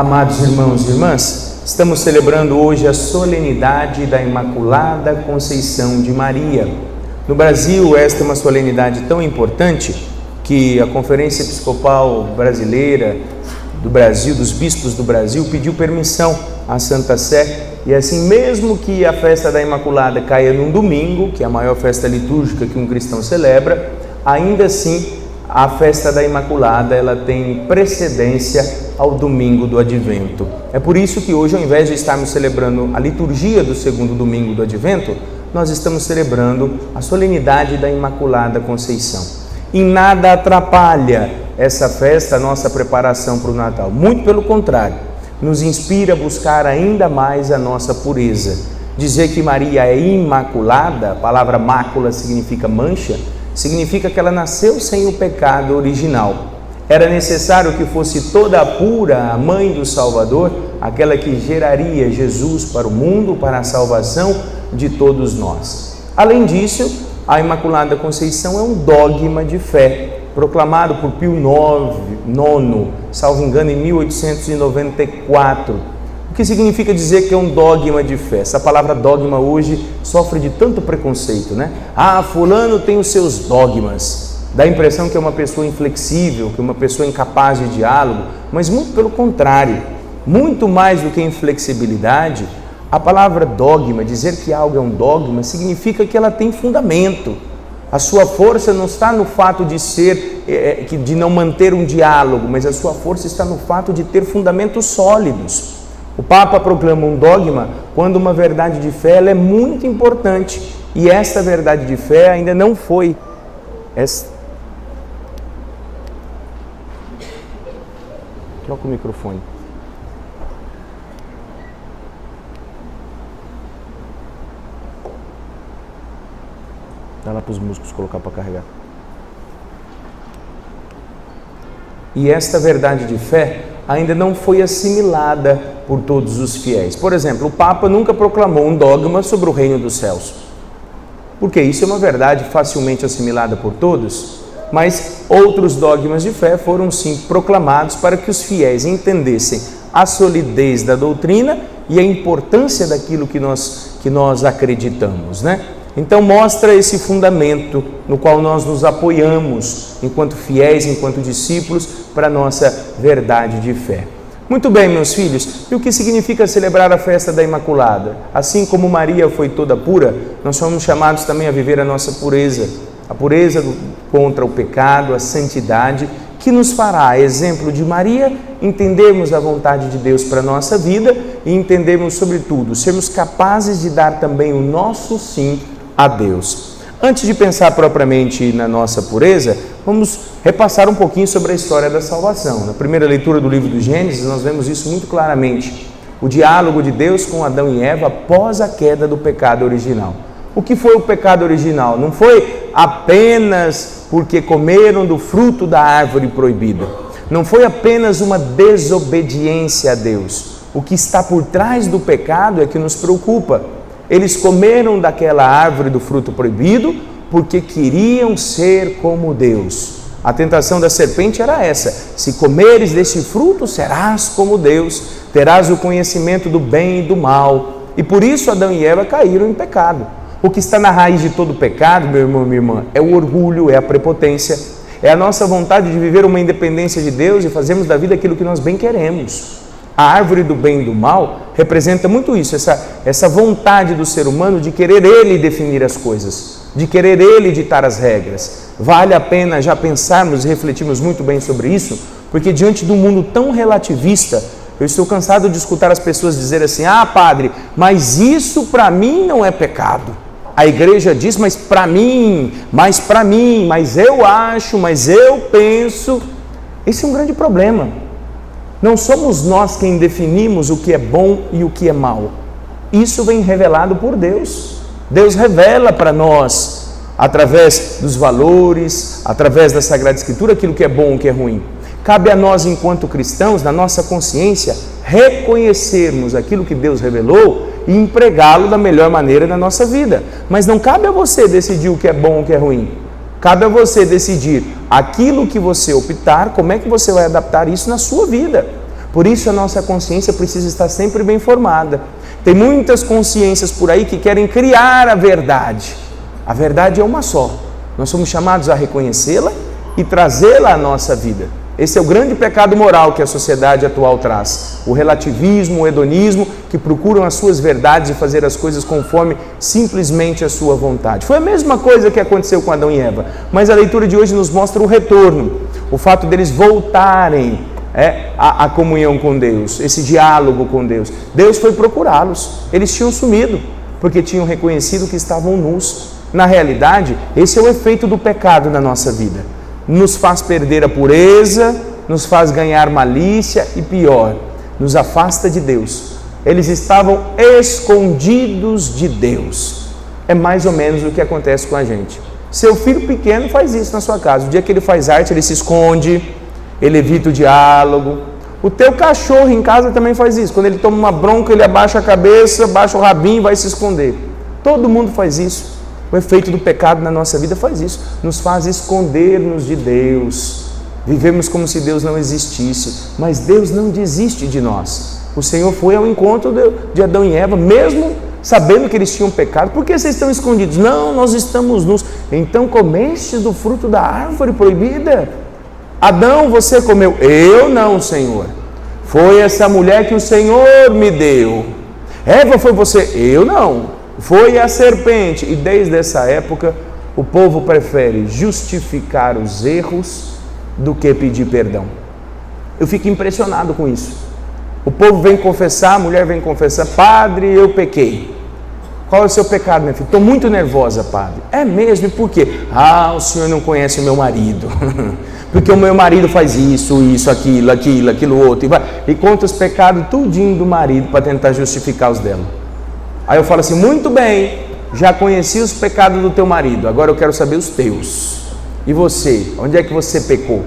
Amados irmãos e irmãs, estamos celebrando hoje a solenidade da Imaculada Conceição de Maria. No Brasil, esta é uma solenidade tão importante que a Conferência Episcopal Brasileira do Brasil, dos bispos do Brasil, pediu permissão à Santa Sé, e assim, mesmo que a festa da Imaculada caia num domingo, que é a maior festa litúrgica que um cristão celebra, ainda assim a festa da Imaculada ela tem precedência ao domingo do Advento. É por isso que hoje, ao invés de estarmos celebrando a liturgia do segundo domingo do Advento, nós estamos celebrando a solenidade da Imaculada Conceição. Em nada atrapalha essa festa a nossa preparação para o Natal, muito pelo contrário, nos inspira a buscar ainda mais a nossa pureza. Dizer que Maria é imaculada, a palavra mácula significa mancha, significa que ela nasceu sem o pecado original. Era necessário que fosse toda pura a mãe do Salvador, aquela que geraria Jesus para o mundo, para a salvação de todos nós. Além disso, a Imaculada Conceição é um dogma de fé, proclamado por Pio IX, salvo engano, em 1894. O que significa dizer que é um dogma de fé? Essa palavra dogma hoje sofre de tanto preconceito, né? Ah, fulano tem os seus dogmas. Dá a impressão que é uma pessoa inflexível, que é uma pessoa incapaz de diálogo, mas muito pelo contrário, muito mais do que inflexibilidade, a palavra dogma, dizer que algo é um dogma, significa que ela tem fundamento. A sua força não está no fato de de não manter um diálogo, mas a sua força está no fato de ter fundamentos sólidos. O Papa proclama um dogma quando uma verdade de fé ela é muito importante, e esta verdade de fé ainda não foi Troca o microfone. Dá lá para os músicos colocar para carregar. E esta verdade de fé ainda não foi assimilada por todos os fiéis. Por exemplo, o Papa nunca proclamou um dogma sobre o reino dos céus, porque isso é uma verdade facilmente assimilada por todos, mas outros dogmas de fé foram sim proclamados para que os fiéis entendessem a solidez da doutrina e a importância daquilo que nós acreditamos, né? Então mostra esse fundamento no qual nós nos apoiamos enquanto fiéis, enquanto discípulos, para a nossa verdade de fé. Muito bem, meus filhos, e o que significa celebrar a festa da Imaculada? Assim como Maria foi toda pura, nós somos chamados também a viver a nossa pureza, a pureza contra o pecado, a santidade, que nos fará, exemplo de Maria, entendermos a vontade de Deus para a nossa vida e entendermos, sobretudo, sermos capazes de dar também o nosso sim a Deus. Antes de pensar propriamente na nossa pureza, vamos repassar um pouquinho sobre a história da salvação. Na primeira leitura do livro do Gênesis, nós vemos isso muito claramente. O diálogo de Deus com Adão e Eva após a queda do pecado original. O que foi o pecado original? Não foi apenas porque comeram do fruto da árvore proibida. Não foi apenas uma desobediência a Deus. O que está por trás do pecado é que nos preocupa. Eles comeram daquela árvore do fruto proibido porque queriam ser como Deus. A tentação da serpente era essa: se comeres desse fruto, serás como Deus, terás o conhecimento do bem e do mal. E por isso Adão e Eva caíram em pecado. O que está na raiz de todo pecado, meu irmão e minha irmã, é o orgulho, é a prepotência, é a nossa vontade de viver uma independência de Deus e fazermos da vida aquilo que nós bem queremos. A árvore do bem e do mal representa muito isso, essa vontade do ser humano de querer ele definir as coisas, de querer ele ditar as regras. Vale a pena já pensarmos e refletirmos muito bem sobre isso, porque diante de um mundo tão relativista, eu estou cansado de escutar as pessoas dizer assim: ah, padre, mas isso para mim não é pecado. A igreja diz, mas eu acho, mas eu penso. Esse é um grande problema. Não somos nós quem definimos o que é bom e o que é mal. Isso vem revelado por Deus. Deus revela para nós, através dos valores, através da Sagrada Escritura, aquilo que é bom e o que é ruim. Cabe a nós, enquanto cristãos, na nossa consciência, reconhecermos aquilo que Deus revelou e empregá-lo da melhor maneira na nossa vida. Mas não cabe a você decidir o que é bom ou o que é ruim. Cabe a você decidir aquilo que você optar, como é que você vai adaptar isso na sua vida. Por isso a nossa consciência precisa estar sempre bem formada. Tem muitas consciências por aí que querem criar a verdade. A verdade é uma só. Nós somos chamados a reconhecê-la e trazê-la à nossa vida. Esse é o grande pecado moral que a sociedade atual traz. O relativismo, o hedonismo, que procuram as suas verdades e fazer as coisas conforme simplesmente a sua vontade. Foi a mesma coisa que aconteceu com Adão e Eva, mas a leitura de hoje nos mostra o retorno, o fato deles voltarem a comunhão com Deus, esse diálogo com Deus. Deus foi procurá-los, eles tinham sumido, porque tinham reconhecido que estavam nus. Na realidade, esse é o efeito do pecado na nossa vida. Nos faz perder a pureza, nos faz ganhar malícia e pior, nos afasta de Deus. Eles estavam escondidos de Deus. É mais ou menos o que acontece com a gente. Seu filho pequeno faz isso na sua casa. O dia que ele faz arte, ele se esconde, ele evita o diálogo. O teu cachorro em casa também faz isso. Quando ele toma uma bronca, ele abaixa a cabeça, abaixa o rabinho e vai se esconder. Todo mundo faz isso. O efeito do pecado na nossa vida faz isso, nos faz esconder-nos de Deus. Vivemos como se Deus não existisse, mas Deus não desiste de nós. O Senhor foi ao encontro de Adão e Eva, mesmo sabendo que eles tinham pecado. Por que vocês estão escondidos? Não, nós estamos nus. Então comeste do fruto da árvore proibida? Adão, você comeu? Eu não, Senhor. Foi essa mulher que o Senhor me deu. Eva, foi você? Eu não. Foi a serpente. E desde essa época o povo prefere justificar os erros do que pedir perdão. Eu fico impressionado com isso. O povo vem confessar, a mulher vem confessar: padre, eu pequei. Qual é o seu pecado, minha filha? Estou muito nervosa, padre. É mesmo? E por quê? Ah, o senhor não conhece o meu marido. Porque o meu marido faz isso, aquilo, outro. E conta os pecados tudinho do marido para tentar justificar os dela. Aí eu falo assim: muito bem, já conheci os pecados do teu marido, agora eu quero saber os teus. E você? Onde é que você pecou?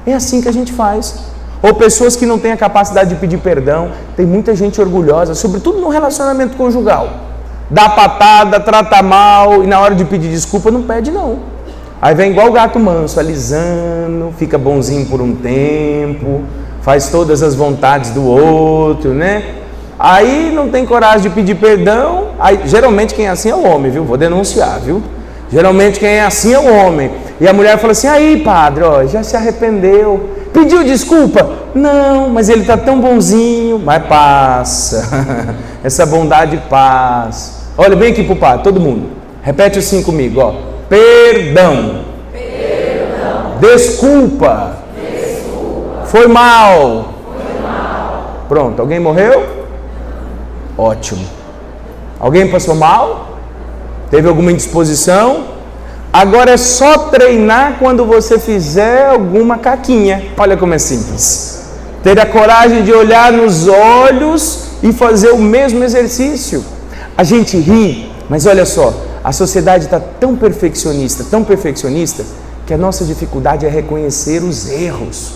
É assim que a gente faz. Ou pessoas que não têm a capacidade de pedir perdão. Tem muita gente orgulhosa, sobretudo no relacionamento conjugal. Dá patada, trata mal e na hora de pedir desculpa não pede não. Aí vem igual o gato manso, alisando, fica bonzinho por um tempo, faz todas as vontades do outro, né? Aí não tem coragem de pedir perdão. Aí, geralmente quem é assim é o homem, viu? Vou denunciar, viu? Geralmente quem é assim é o homem. E a mulher fala assim: aí, padre, ó, já se arrependeu, pediu desculpa? Não, mas ele está tão bonzinho. Mas passa. Essa bondade passa. Olha bem aqui pro padre, todo mundo. Repete assim comigo, ó. Perdão. Perdão. Desculpa. Desculpa. Foi mal. Foi mal. Pronto, alguém morreu? Ótimo. Alguém passou mal? Teve alguma indisposição? Agora é só treinar quando você fizer alguma caquinha. Olha como é simples. Ter a coragem de olhar nos olhos e fazer o mesmo exercício. A gente ri, mas olha só, a sociedade está tão perfeccionista, que a nossa dificuldade é reconhecer os erros.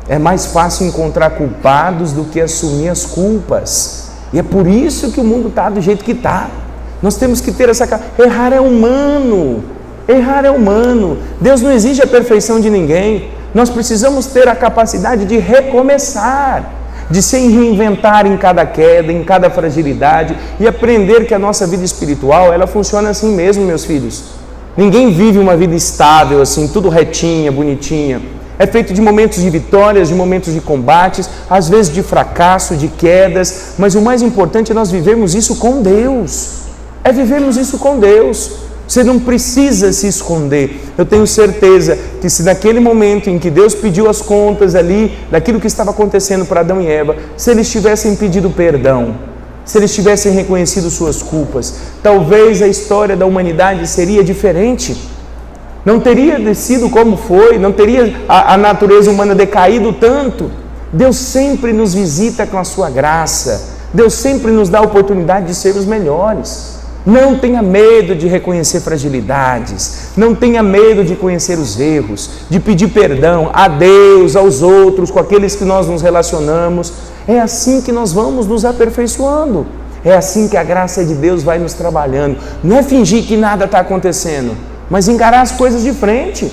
É mais fácil encontrar culpados do que assumir as culpas. E é por isso que o mundo está do jeito que está. Nós temos que ter essa... Errar é humano. Errar é humano. Deus não exige a perfeição de ninguém. Nós precisamos ter a capacidade de recomeçar, de se reinventar em cada queda, em cada fragilidade e aprender que a nossa vida espiritual, ela funciona assim mesmo, meus filhos. Ninguém vive uma vida estável assim, tudo retinha, bonitinha. É feito de momentos de vitórias, de momentos de combates, às vezes de fracasso, de quedas, mas o mais importante é nós vivermos isso com Deus. É vivermos isso com Deus. Você não precisa se esconder. Eu tenho certeza que se naquele momento em que Deus pediu as contas ali, daquilo que estava acontecendo para Adão e Eva, se eles tivessem pedido perdão, se eles tivessem reconhecido suas culpas, talvez a história da humanidade seria diferente. Não teria sido como foi, não teria a natureza humana decaído tanto. Deus sempre nos visita com a sua graça. Deus sempre nos dá a oportunidade de sermos melhores. Não tenha medo de reconhecer fragilidades. Não tenha medo de conhecer os erros, de pedir perdão a Deus, aos outros, com aqueles que nós nos relacionamos. É assim que nós vamos nos aperfeiçoando. É assim que a graça de Deus vai nos trabalhando. Não é fingir que nada está acontecendo, mas encarar as coisas de frente,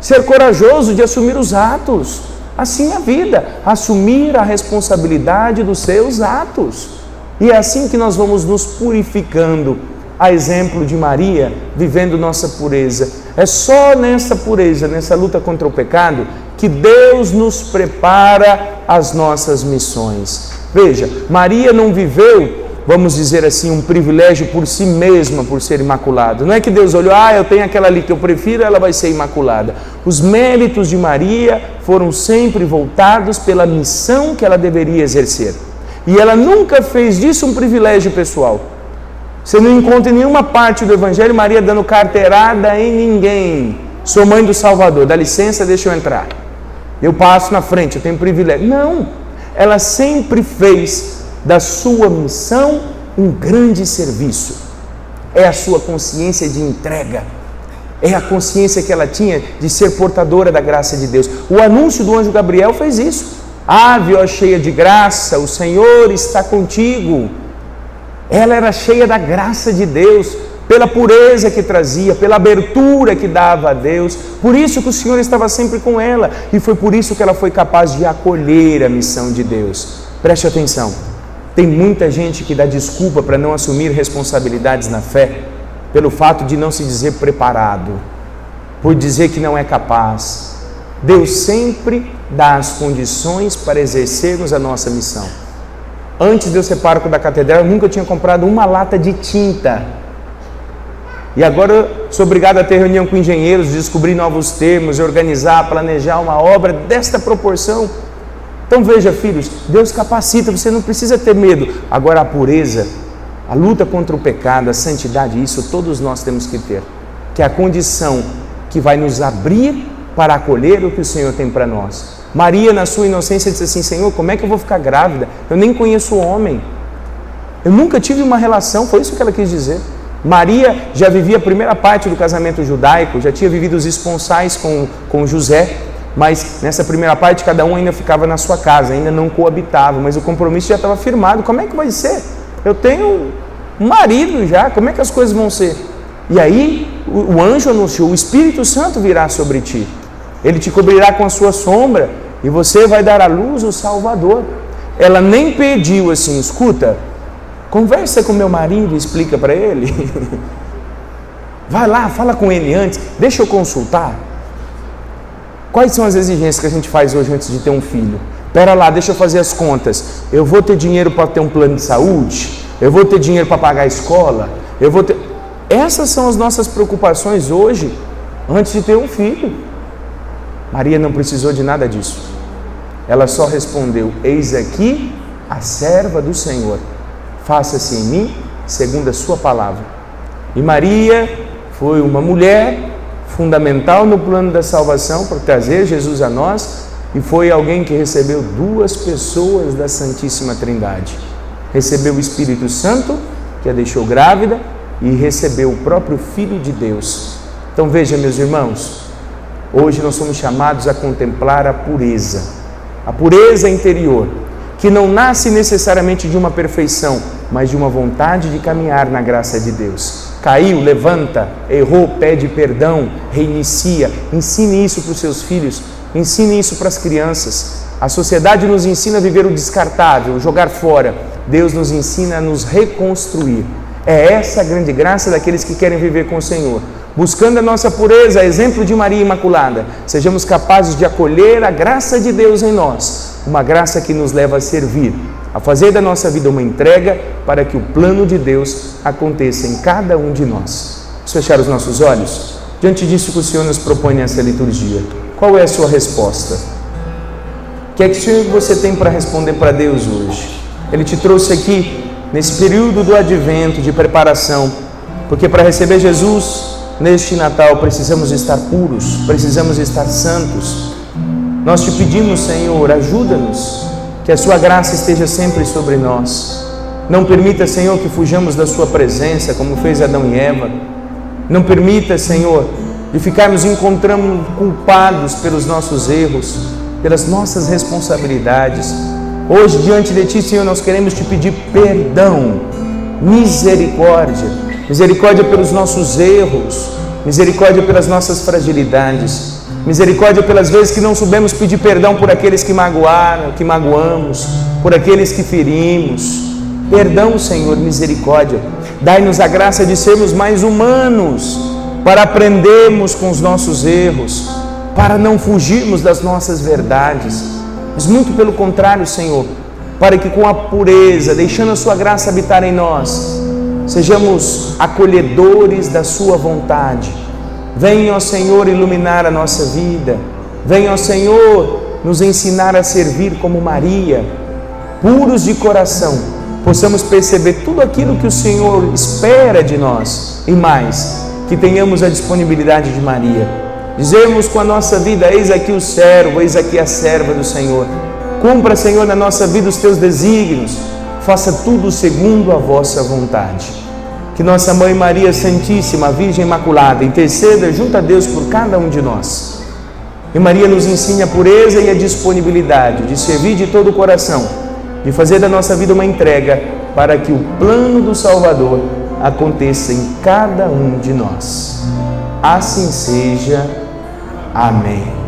ser corajoso de assumir os atos. Assim é a vida, assumir a responsabilidade dos seus atos. E é assim que nós vamos nos purificando, a exemplo de Maria, vivendo nossa pureza. É só nessa pureza, nessa luta contra o pecado, que Deus nos prepara as nossas missões. Veja, Maria não viveu, vamos dizer assim, um privilégio por si mesma, por ser imaculada. Não é que Deus olhou, eu tenho aquela ali que eu prefiro, ela vai ser imaculada. Os méritos de Maria foram sempre voltados pela missão que ela deveria exercer. E ela nunca fez disso um privilégio pessoal. Você não encontra em nenhuma parte do Evangelho Maria dando carteirada em ninguém. Sou mãe do Salvador, dá licença, deixa eu entrar. Eu passo na frente, eu tenho privilégio. Não, ela sempre fez da sua missão um grande serviço. É a sua consciência de entrega. É a consciência que ela tinha de ser portadora da graça de Deus. O anúncio do anjo Gabriel fez isso. Ave, ó cheia de graça, o Senhor está contigo. Ela era cheia da graça de Deus, pela pureza que trazia, pela abertura que dava a Deus. Por isso que o Senhor estava sempre com ela. E foi por isso que ela foi capaz de acolher a missão de Deus. Preste atenção. Tem muita gente que dá desculpa para não assumir responsabilidades na fé, pelo fato de não se dizer preparado, por dizer que não é capaz. Deus sempre dá as condições para exercermos a nossa missão. Antes de eu ser pároco da catedral, eu nunca tinha comprado uma lata de tinta. E agora eu sou obrigado a ter reunião com engenheiros, descobrir novos termos, organizar, planejar uma obra desta proporção. Então veja, filhos, Deus capacita, você não precisa ter medo. Agora a pureza, a luta contra o pecado, a santidade, isso todos nós temos que ter. Que é a condição que vai nos abrir para acolher o que o Senhor tem para nós. Maria, na sua inocência, disse assim: Senhor, como é que eu vou ficar grávida? Eu nem conheço o homem. Eu nunca tive uma relação, foi isso que ela quis dizer. Maria já vivia a primeira parte do casamento judaico, já tinha vivido os esponsais com José, mas nessa primeira parte cada um ainda ficava na sua casa, ainda não coabitava, mas o compromisso já estava firmado. Como é que vai ser? Eu tenho um marido já, como é que as coisas vão ser? E aí o anjo anunciou: o Espírito Santo virá sobre ti, ele te cobrirá com a sua sombra e você vai dar à luz o Salvador. Ela nem pediu assim: escuta, conversa com meu marido e explica para ele. Vai lá, fala com ele antes, deixa eu consultar. Quais são as exigências que a gente faz hoje antes de ter um filho? Pera lá, deixa eu fazer as contas. Eu vou ter dinheiro para ter um plano de saúde? Eu vou ter dinheiro para pagar a escola? Eu vou ter... Essas são as nossas preocupações hoje, antes de ter um filho. Maria não precisou de nada disso. Ela só respondeu: eis aqui a serva do Senhor, faça-se em mim segundo a sua palavra. E Maria foi uma mulher fundamental no plano da salvação para trazer Jesus a nós, e foi alguém que recebeu duas pessoas da Santíssima Trindade. Recebeu o Espírito Santo, que a deixou grávida, e recebeu o próprio Filho de Deus. Então veja, meus irmãos, hoje nós somos chamados a contemplar a pureza interior, que não nasce necessariamente de uma perfeição, mas de uma vontade de caminhar na graça de Deus. Caiu, levanta, errou, pede perdão, reinicia. Ensine isso para os seus filhos, ensine isso para as crianças. A sociedade nos ensina a viver o descartável, jogar fora. Deus nos ensina a nos reconstruir. É essa a grande graça daqueles que querem viver com o Senhor. Buscando a nossa pureza, a exemplo de Maria Imaculada, sejamos capazes de acolher a graça de Deus em nós, uma graça que nos leva a servir, a fazer da nossa vida uma entrega para que o plano de Deus aconteça em cada um de nós. Vamos fechar os nossos olhos? Diante disso que o Senhor nos propõe nessa liturgia, qual é a sua resposta? O que é que você tem para responder para Deus hoje? Ele te trouxe aqui nesse período do advento, de preparação, porque para receber Jesus neste Natal precisamos estar puros, precisamos estar santos. Nós te pedimos, Senhor, ajuda-nos, que a sua graça esteja sempre sobre nós. Não permita, Senhor, que fujamos da sua presença, como fez Adão e Eva. Não permita, Senhor, de ficarmos encontrando culpados pelos nossos erros, pelas nossas responsabilidades. Hoje, diante de Ti, Senhor, nós queremos Te pedir perdão, misericórdia, misericórdia pelos nossos erros, misericórdia pelas nossas fragilidades. Misericórdia pelas vezes que não soubemos pedir perdão por aqueles que magoaram, que magoamos, por aqueles que ferimos. Perdão, Senhor, misericórdia. Dai-nos a graça de sermos mais humanos, para aprendermos com os nossos erros, para não fugirmos das nossas verdades, mas muito pelo contrário, Senhor, para que com a pureza, deixando a Sua graça habitar em nós, sejamos acolhedores da Sua vontade. Venha, ó Senhor, iluminar a nossa vida. Venha, ó Senhor, nos ensinar a servir como Maria, puros de coração, possamos perceber tudo aquilo que o Senhor espera de nós e mais, que tenhamos a disponibilidade de Maria. Dizemos com a nossa vida: eis aqui o servo, eis aqui a serva do Senhor. Cumpra, Senhor, na nossa vida os teus desígnios, faça tudo segundo a vossa vontade. Que nossa Mãe Maria Santíssima, Virgem Imaculada, interceda junto a Deus por cada um de nós. E Maria nos ensine a pureza e a disponibilidade de servir de todo o coração, de fazer da nossa vida uma entrega para que o plano do Salvador aconteça em cada um de nós. Assim seja. Amém.